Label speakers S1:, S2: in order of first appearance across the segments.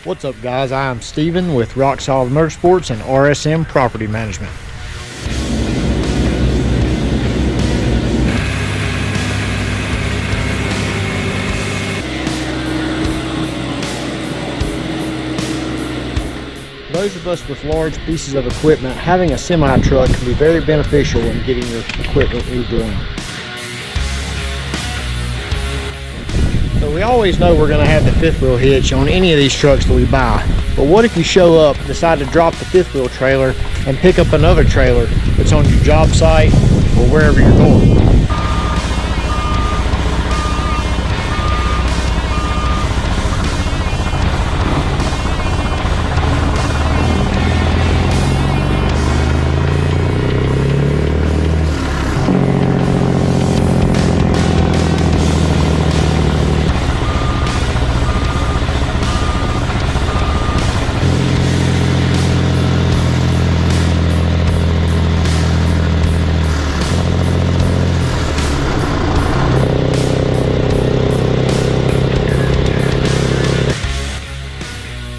S1: What's up, guys? I am Steven with Rock Solid Motorsports and RSM Property Management. Those of us with large pieces of equipment, having a semi-truck can be very beneficial in getting your equipment moved around. So we always know we're going to have the fifth wheel hitch on any of these trucks that we buy. But what if you show up, decide to drop the fifth wheel trailer and pick up another trailer that's on your job site or wherever you're going?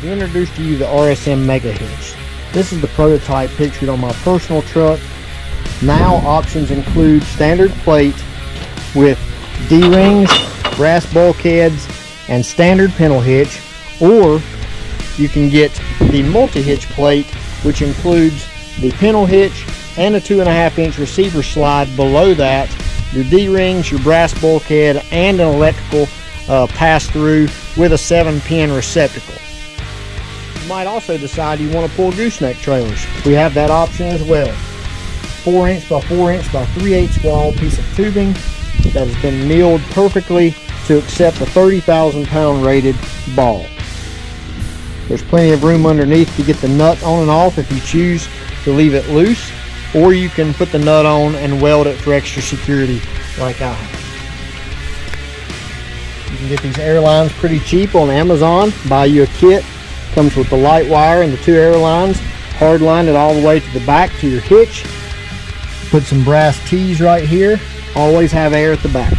S1: We introduced to you the RSM Mega Hitch. This is the prototype pictured on my personal truck. Now options include standard plate with D-rings, brass bulkheads, and standard pintle hitch, or you can get the multi-hitch plate, which includes the pintle hitch and a 2.5-inch receiver slide below that, your D-rings, your brass bulkhead, and an electrical pass-through with a 7-pin receptacle. You might also decide you want to pull gooseneck trailers. We have that option as well. 4-inch by 4-inch by 3/8 wall piece of tubing that has been milled perfectly to accept a 30,000-pound rated ball. There's plenty of room underneath to get the nut on and off if you choose to leave it loose, or you can put the nut on and weld it for extra security like I have. You can get these airlines pretty cheap on Amazon. Buy you a kit. Comes with the light wire and the 2 airlines. Hard line it all the way to the back to your hitch. Put some brass T's right here. Always have air at the back.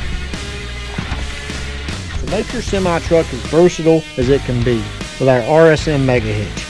S1: So make your semi-truck as versatile as it can be with our RSM Mega Hitch.